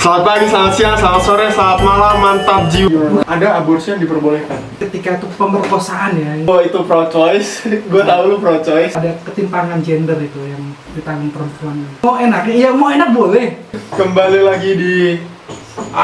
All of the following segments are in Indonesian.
Selamat pagi, selamat siang, selamat sore, selamat malam, mantap jiwa. Ada aborsi yang diperbolehkan. Ketika itu pemerkosaan ya, Oh itu pro choice, gue tahu lu pro choice. ada ketimpangan gender itu yang ditanggung perempuan. Mau enak, ya mau enak boleh. Kembali lagi di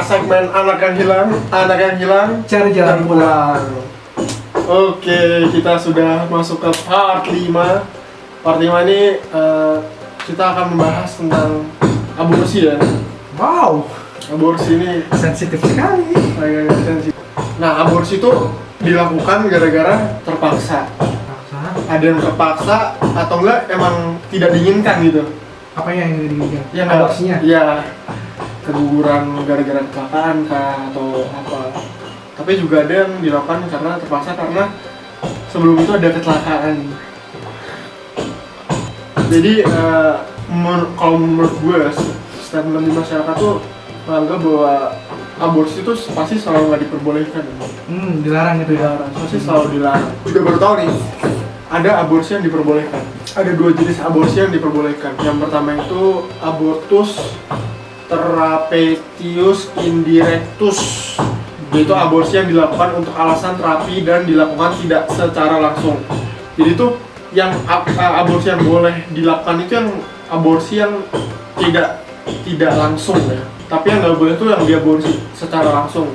segmen anak yang hilang, Cari jalan pulang. Oke, kita sudah masuk ke part 5. Part 5 ini kita akan membahas tentang aborsi ya. Wow, Aborsi ini sensitif sekali. agak sensitif. Nah, aborsi itu dilakukan gara-gara terpaksa. Ada yang terpaksa atau enggak emang tidak diinginkan gitu. Apa yang diinginkan? Ya, Aborsinya. Iya. Keguguran gara-gara kecelakaan kah atau apa. Tapi juga ada yang dilakukan karena terpaksa karena sebelum itu ada kecelakaan. Jadi kalau menurut gue statement di masyarakat tuh menganggap bahwa aborsi itu pasti selalu nggak diperbolehkan. Dilarang gitu ya. Dilarang, pasti selalu dilarang. Juga baru tahu nih, ada aborsi yang diperbolehkan. Ada 2 jenis aborsi yang diperbolehkan. Yang pertama itu abortus therapeuticus indirectus. Yaitu aborsi yang dilakukan untuk alasan terapi dan dilakukan tidak secara langsung. Jadi itu yang aborsi yang boleh dilakukan itu yang aborsi yang tidak langsung ya. Tapi yang nggak boleh itu yang diaborsi secara langsung.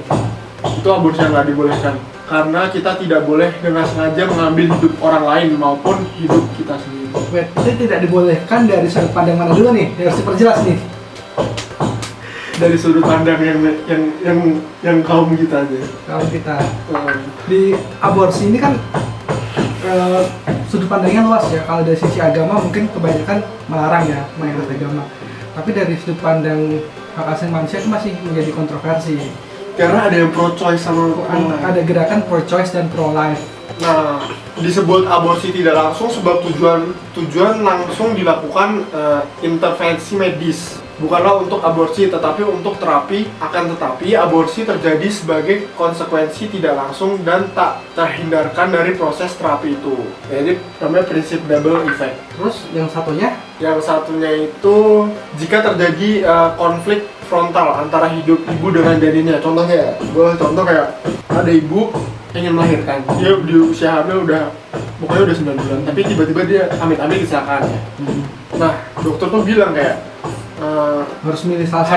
Itu aborsi yang nggak dibolehkan. Karena kita tidak boleh dengan sengaja mengambil hidup orang lain maupun hidup kita sendiri. Itu tidak dibolehkan dari sudut pandang mana dulu nih? Harus diperjelas nih. Dari sudut pandang yang kaum kita aja. Kalau kita di aborsi ini kan sudut pandangnya luas ya. Kalau dari sisi agama mungkin kebanyakan melarang ya, mayoritas agama. Tapi dari sudut pandang hak asasi manusia itu masih menjadi kontroversi. Karena ada yang pro choice sama Ada gerakan pro choice dan pro life. Nah, disebut aborsi tidak langsung sebab tujuan langsung dilakukan intervensi medis. Bukanlah untuk aborsi tetapi untuk terapi. Akan tetapi aborsi terjadi sebagai konsekuensi tidak langsung dan tak terhindarkan dari proses terapi itu. Jadi namanya prinsip double effect. Terus yang satunya? Yang satunya itu jika terjadi konflik frontal antara hidup ibu dengan janinnya. Contohnya, gue contoh kayak ada ibu ingin melahirkan. Dia di usia hamil pokoknya udah 9 bulan. Tapi tiba-tiba dia amit-amit kecelakaan ya. Nah, dokter tuh bilang kayak Harus milih salah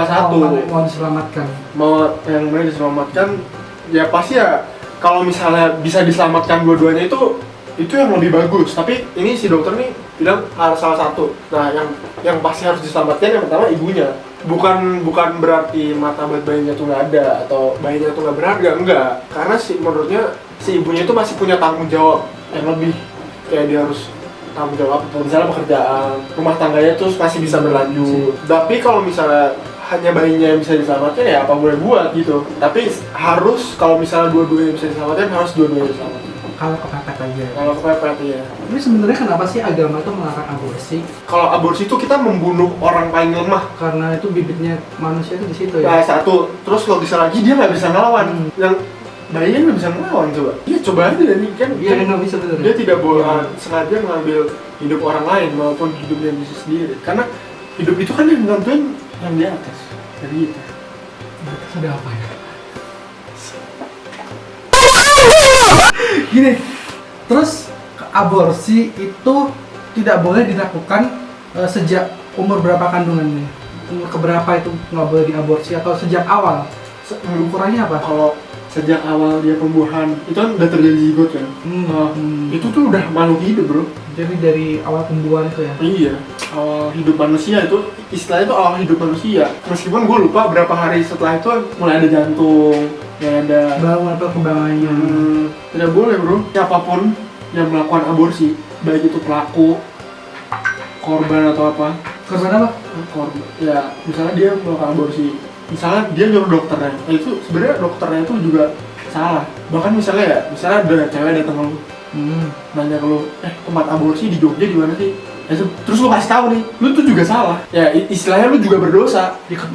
satu. Mau diselamatkan. Mau yang mana diselamatkan? Ya pasti ya. Kalau misalnya bisa diselamatkan dua-duanya itu yang lebih bagus. Tapi ini si dokter nih bilang harus salah satu. Nah, yang pasti harus diselamatkan yang pertama ibunya. Bukan berarti martabat bayinya tuh nggak ada atau bayinya tuh nggak berharga, enggak. Karena menurutnya si ibunya itu masih punya tanggung jawab yang lebih. Kayak dia harus tanggung jawab, misalnya pekerjaan, rumah tangganya tuh masih bisa berlanjut. Tapi kalau misalnya hanya bayinya yang bisa diselamatkan ya apa boleh buat gitu. Tapi harus kalau misalnya dua-duanya bisa diselamatkan harus dua-duanya diselamatkan. Kalau kepepet aja. Kalau kepepet ya. Tapi sebenarnya kenapa sih agama itu melarang aborsi? Kalau aborsi itu kita membunuh orang paling lemah. Karena itu bibitnya manusia itu di situ ya. Nah, satu. Terus kalau bisa lagi dia nggak bisa ngelawan. Yang bayinya nggak bisa ngelawan coba. Iya coba aja nih kan. Iya nggak bisa betul. Dia tidak boleh sengaja mengambil hidup orang lain maupun hidupnya bisa sendiri. Karena hidup itu kan yang nentuin yang di atas dari kita. Atas ada apa ya? Gini, terus aborsi itu tidak boleh dilakukan sejak umur berapa kandungannya? Umur keberapa itu nggak boleh diaborsi atau sejak awal? Ukurannya apa? Kalau sejak awal dia pembuahan itu kan udah terjadi zigot kan. Itu tuh udah makhluk hidup bro. Jadi dari awal pembuahan itu ya? Iya, awal hidup manusia itu istilahnya itu awal hidup manusia. Meskipun gue lupa berapa hari setelah itu mulai ada jantung, mulai ada bangun perkembangannya. Tidak boleh bro. Siapapun yang melakukan aborsi, baik itu pelaku, korban atau apa. Korban apa? Korban. Ya, misalnya dia melakukan aborsi. Misalnya dia nyuruh dokternya, itu sebenarnya dokternya itu juga salah. Bahkan misalnya ada cewek datang ke lu, nanya ke lu, tempat aborsi di Jogja di mana sih? Terus lu kasih tahu nih, lu tuh juga salah. Ya istilahnya lu juga berdosa. Ikut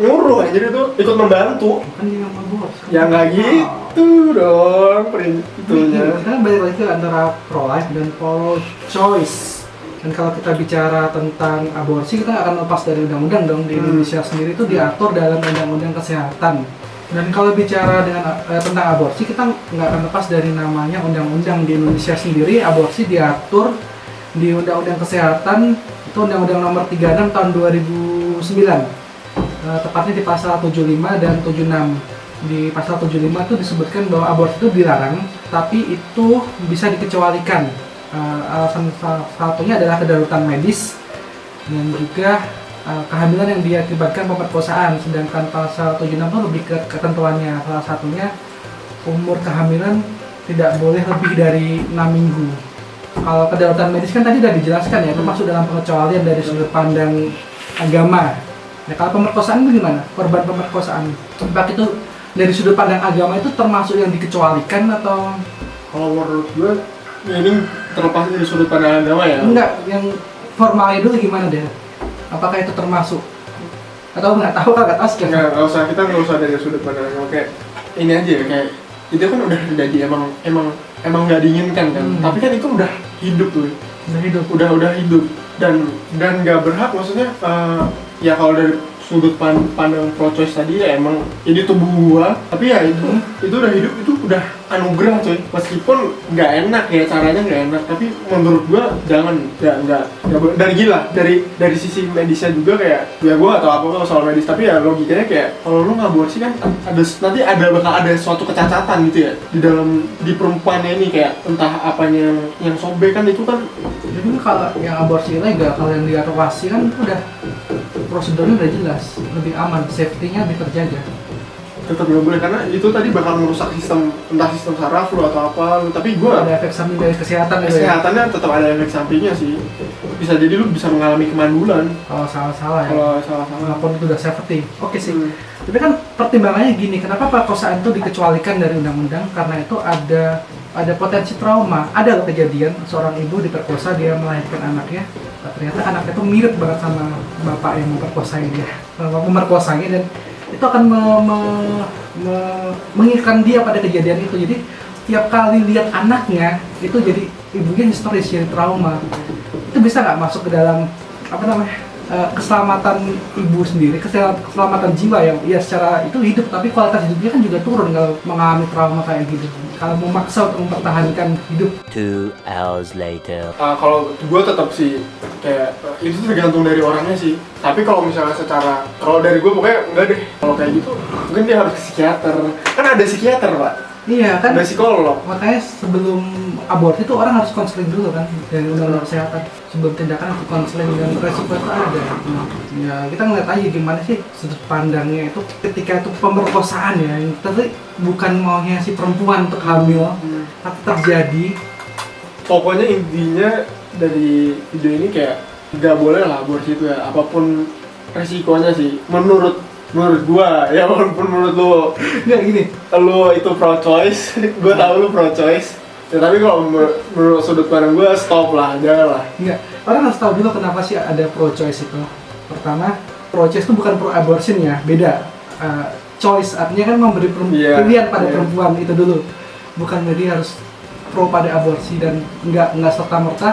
nyuruh aja itu, ikut membantu. Kan dia nggak mau. Ya nggak gitu dong, prinsipnya. Kita balik lagi ke antara pro life dan pro choice. Dan kalau kita bicara tentang aborsi, kita nggak akan lepas dari undang-undang dong. Di Indonesia sendiri itu diatur dalam undang-undang kesehatan. Dan kalau bicara tentang aborsi, kita nggak akan lepas dari namanya undang-undang. Di Indonesia sendiri aborsi diatur di undang-undang kesehatan, itu undang-undang nomor 36 tahun 2009. Tepatnya di pasal 75 dan 76. Di pasal 75 itu disebutkan bahwa aborsi itu dilarang, tapi itu bisa dikecualikan. Alasan salah satunya adalah kedaruratan medis dan juga kehamilan yang diakibatkan pemerkosaan. Sedangkan pasal 76 itu lebih ke ketentuannya, salah satunya umur kehamilan tidak boleh lebih dari 6 minggu. Kalau kedaruratan medis kan tadi sudah dijelaskan ya, itu masuk dalam pengecualian dari sudut pandang agama. Nah, kalau pemerkosaan itu gimana? Korban pemerkosaan, apakah itu dari sudut pandang agama itu termasuk yang dikecualikan atau? Kalau menurut gue ini terlepas dari sudut pandang agama ya. Enggak, yang formalnya dulu gimana deh? Apakah itu termasuk? Atau nggak tahu kagak tas kan? Nggak usah, kita nggak usah dari sudut pandang agama, kayak ini aja kayak itu kan udah terjadi, emang nggak diinginkan kan. Tapi kan itu udah hidup tuh. Udah hidup dan nggak berhak, maksudnya ya kalau dari sudut pandang pro-choice tadi ya emang ini tubuh gua, tapi ya itu udah hidup, itu udah anugerah coy. Meskipun nggak enak ya, caranya nggak enak, tapi menurut gua jangan, nggak dari gila, dari sisi medisnya juga kayak ya gua nggak tahu apa soal medis, tapi ya logikanya kayak kalau lu ngaborsi kan nanti bakal ada suatu kecacatan gitu ya di perempuannya ini, kayak entah apanya yang sobek kan, itu kan. Jadi kalau yang aborsi ilegal, kalau yang diadvokasi kan udah prosedurnya udah jelas, lebih aman, safety-nya lebih terjaga. Tetap nggak boleh, karena itu tadi bakal merusak sistem, entah sistem saraf lu atau apa lu. Tapi gue ada efek samping dari kesehatannya ya? Tetap ada efek sampingnya sih. Bisa jadi lu bisa mengalami kemandulan kalau salah-salah ya. Kalau salah-salah, walaupun itu udah safety. Oke sih. Tapi kan pertimbangannya gini, kenapa perkosaan itu dikecualikan dari undang-undang? Karena itu ada potensi trauma. Ada loh kejadian seorang ibu diperkosa, dia melahirkan anaknya. Ternyata anaknya itu mirip banget sama bapak yang memerkosanya, dan itu akan mengingatkan dia pada kejadian itu. Jadi tiap kali lihat anaknya itu jadi ibunya histeris, jadi trauma. Itu bisa nggak masuk ke dalam keselamatan ibu sendiri, keselamatan jiwa yang ya secara itu hidup, tapi kualitas hidupnya kan juga turun kalau mengalami trauma kayak gitu. Kalau memaksa untuk mempertahankan hidup. 2 hours later. Kalau gue tetap sih kayak itu tergantung dari orangnya sih. Tapi kalau misalnya kalau dari gue pokoknya enggak deh. Kalau kayak gitu mungkin dia harus ke psikiater. Kan ada psikiater, Pak. Iya kan. Ada psikolog. Makanya sebelum aborsi itu orang harus konseling dulu kan dari undang-undang kesehatan. Sebelum tindakan harus konseling, dan resiko itu ada. Ya kita ngeliat aja gimana sih sudut pandangnya itu ketika itu pemerkosaan ya. Tapi bukan maunya si perempuan untuk hamil, tapi terjadi. Pokoknya intinya dari video ini kayak nggak boleh lah aborsi itu ya, apapun resikonya sih. Menurut gua ya, walaupun menurut lu nggak gini, lu itu pro choice, gua tahu lu pro choice ya, tapi kalau menurut sudut pandang gua stop lah, jangan lah. Nggak, orang harus tahu dulu kenapa sih ada pro choice itu. Pertama, pro choice itu bukan pro abortion ya, beda. Choice artinya kan memberi pilihan pada perempuan, itu dulu, bukan jadi harus pro pada aborsi. Dan nggak serta merta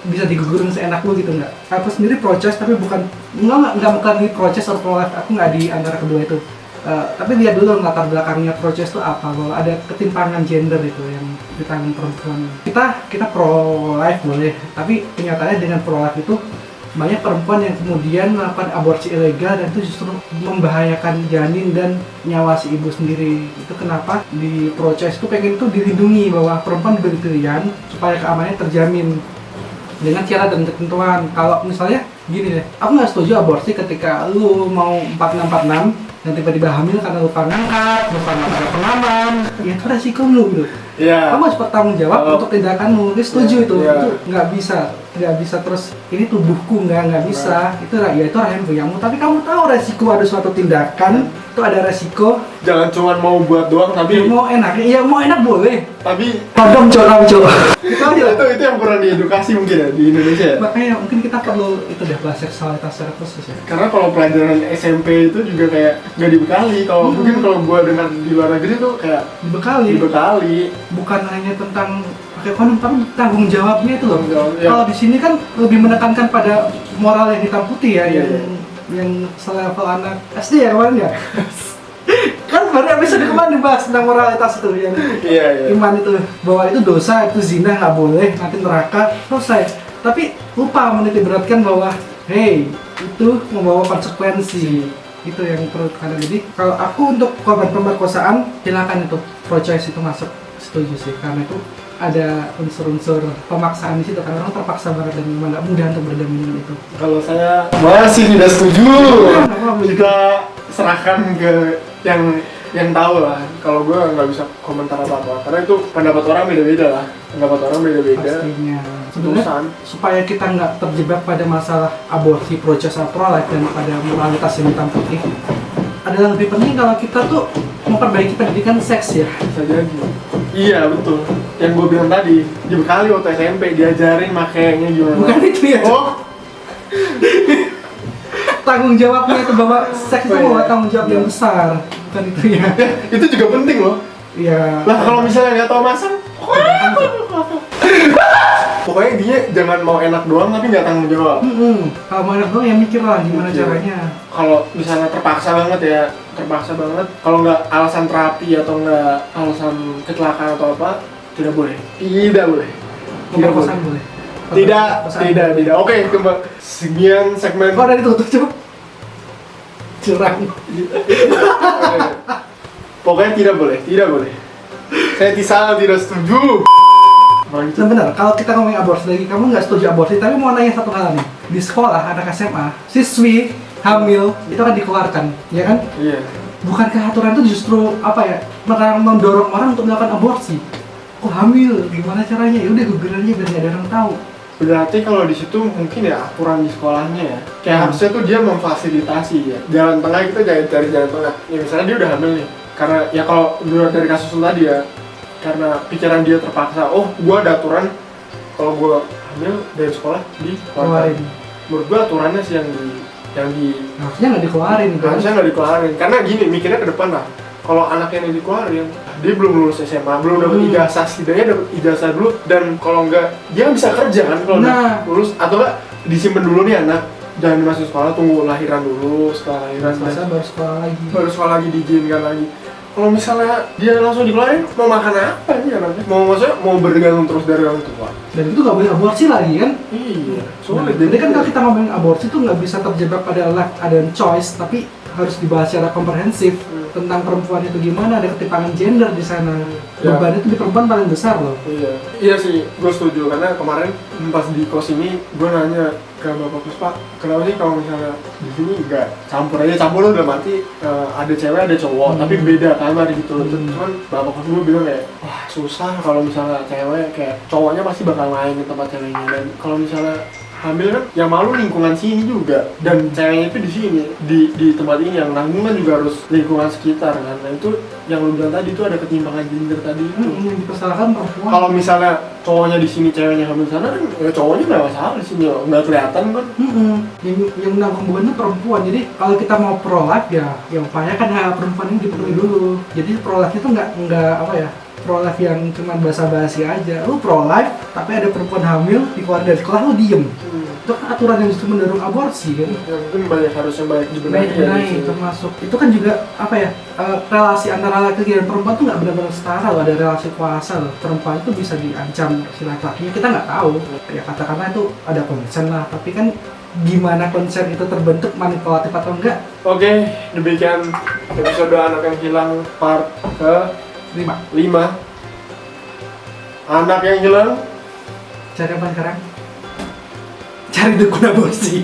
bisa digugurin seenak lu gitu, nggak. Aku sendiri pro choice, tapi bukan di pro choice atau pro life, aku nggak di antara kedua itu. Tapi lihat dulu latar belakangnya pro choice itu apa, bahwa ada ketimpangan gender itu yang ditanggung perempuan. Kita pro life boleh, tapi kenyataannya dengan pro life itu banyak perempuan yang kemudian melakukan aborsi ilegal, dan itu justru membahayakan janin dan nyawa si ibu sendiri. Itu kenapa di pro choice itu pengen itu dilindungi, bahwa perempuan diberi pilihan supaya keamanannya terjamin dengan cara dan ketentuan. Kalau misalnya gini deh, aku nggak setuju aborsi ketika lu mau 4646 dan tiba-tiba hamil karena lupa ngangkat, lupa nggak ada pengaman, ya itu resiko lu gitu. Iya. Kamu harus bertanggung jawab untuk tindakanmu. Dia setuju itu nggak bisa terus ini tubuhku nggak bisa. Itu rahim puyamu. Tapi kamu tahu resiko ada suatu tindakan, itu ada resiko. Jangan cuma mau buat doang, tapi mau enak, ya mau enak boleh. Tapi kondom cok. Itu aja. itu yang kurang diedukasi mungkin ya di Indonesia. Makanya mungkin kita perlu itu deh, bahas seksualitas secara khusus ya. Karena kalau pelajaran SMP itu juga kayak nggak dibekali. Kalau mungkin kalau gua dengar di luar negeri tuh kayak dibekali. Bukan Bukan hanya tentang kayak kondom tapi tanggung jawabnya itu loh. Tanggung jawab, iya. Kalau di sini kan lebih menekankan pada moral yang hitam putih ya, Iya, yang selevel anak SD ya kemarin ya. Kan baru episode kemarin dibahas tentang moralitas itu yang Iya. iman itu, bahwa itu dosa, itu zina nggak boleh, nanti neraka, selesai. Tapi lupa menitik beratkan bahwa hey, itu membawa konsekuensi. Itu yang perlu ditekankan. Jadi kalau aku untuk korban pemerkosaan, silakan itu pro choice itu masuk, setuju sih, karena itu ada unsur-unsur pemaksaan di situ, karena orang terpaksa banget dan memang nggak mudah untuk berdampingan itu. Kalau saya masih tidak setuju. Kenapa? Kita serahkan ke yang tahu lah. Kalau gue nggak bisa komentar apa-apa karena itu pendapat orang beda-beda lah. Pendapat orang beda-beda. Pastinya. Sebenarnya supaya kita nggak terjebak pada masalah aborsi, pro choice atau pro life dan pada moralitas yang hitam putih, adalah lebih penting kalau kita tuh memperbaiki pendidikan seks ya. Bisa jadi. Iya betul. Yang gue bilang tadi dibekali waktu SMP diajarin makainya gimana. Bukan itu ya. Oh. Tanggung jawabnya itu, bahwa seks itu membawa tanggung jawab yang besar, bukan itu ya. Itu juga penting loh. Iya. Lah kalau misalnya nggak tahu masak, pokoknya dia jangan mau enak doang tapi nggak tanggung jawab. Kalau mau enak doang ya mikir lah gimana Mikir. caranya. Kalau misalnya terpaksa banget ya, terpaksa banget. Kalau nggak alasan terapi atau nggak alasan kecelakaan atau apa, tidak boleh. Tidak boleh. Pemerkosaan boleh. Tidak. Oke, kembali. Sekian segmen. Kok dari tutup curang. Pokoknya tidak boleh. Saya tidak setuju. Nah benar, kalau kita ngomongin aborsi lagi, kamu nggak setuju aborsi, tapi mau nanya satu hal nih. Di sekolah, anak SMA, siswi hamil itu kan dikeluarkan, ya kan? Iya. Bukankah aturan itu justru apa ya, mendorong orang untuk melakukan aborsi? Oh hamil, gimana caranya? Ya udah Google aja biar nggak ada orang tahu. Berarti kalau di situ mungkin ya aturan di sekolahnya ya. Kayak harusnya tuh dia memfasilitasi ya. Jalan tengah kita jangan cari jalan tengah. Ya misalnya dia udah hamil nih. Karena ya kalau dari kasus itu tadi ya, karena pikiran dia terpaksa, oh gua ada aturan kalau gua hamil dari sekolah Keluarin. Menurut gua aturannya sih yang di Harusnya nggak dikeluarin kan? harusnya nggak dikeluarin. Karena gini, mikirnya ke depan lah. Kalau anaknya yang dikeluarin, dia belum lulus SMA, belum dapat ijazah, setidaknya dapat ijazah dulu, dan kalau nggak dia bisa kerja kan kalau udah lulus, atau nggak disimpan dulu nih anak, jangan dimasukin sekolah, tunggu lahiran dulu, setelah lahiran Selesai baru sekolah lagi. Diizinkan lagi. Kalau misalnya dia langsung dikeluarin, mau makan apa nih anaknya? Mau bergantung terus dari orang tua. Dan itu nggak boleh aborsi lagi kan? Iya, Nah, sulit. jadi kan kalau kita ngomongin aborsi itu nggak bisa terjebak pada left ada choice, tapi harus dibahas secara komprehensif tentang perempuan itu gimana, ada ketimpangan gender di sana. Ya. Beban itu di perempuan paling besar loh. Iya sih, gue setuju karena kemarin pas di kos ini gue nanya ke bapak kos, Pak, kenapa sih kalau misalnya di sini enggak campur lo udah mati, ada cewek ada cowok tapi beda kamar gitu. Cuman bapak kos gue bilang kayak wah susah kalau misalnya cewek, kayak cowoknya pasti bakal main ke tempat ceweknya, dan kalau misalnya hamil kan yang malu lingkungan sini juga, dan ceweknya itu di sini di tempat ini yang nanggung kan juga harus lingkungan sekitar kan. Nah itu yang lu bilang tadi itu ada ketimpangan gender tadi itu. Yang dipersalahkan perempuan. Kalau misalnya cowoknya di sini, ceweknya hamil sana kan, ya cowoknya nggak masalah di sini, nggak kelihatan kan. Yang menanggung beban itu perempuan. Jadi kalau kita mau pro life ya upayakan hak perempuan ini dipenuhi dulu. Jadi pro life itu nggak apa ya, pro life yang cuma basa-basi aja. Lu pro life tapi ada perempuan hamil dikeluarin dari sekolah, lu diem. Itu kan aturan yang justru mendorong aborsi kan. Ya mungkin harusnya banyak dibenahi Benahi termasuk. Itu kan juga apa ya, relasi antara laki-laki dan perempuan tuh nggak benar-benar setara loh, ada relasi kuasa loh. Perempuan itu bisa diancam si laki-lakinya, kita nggak tahu. Ya katakanlah itu ada konsen lah, tapi kan gimana konsen itu terbentuk, manipulatif atau enggak. Oke, demikian episode anak yang hilang part ke 5. Anak yang hilang, Cari apa sekarang? Cari dukun aborsi.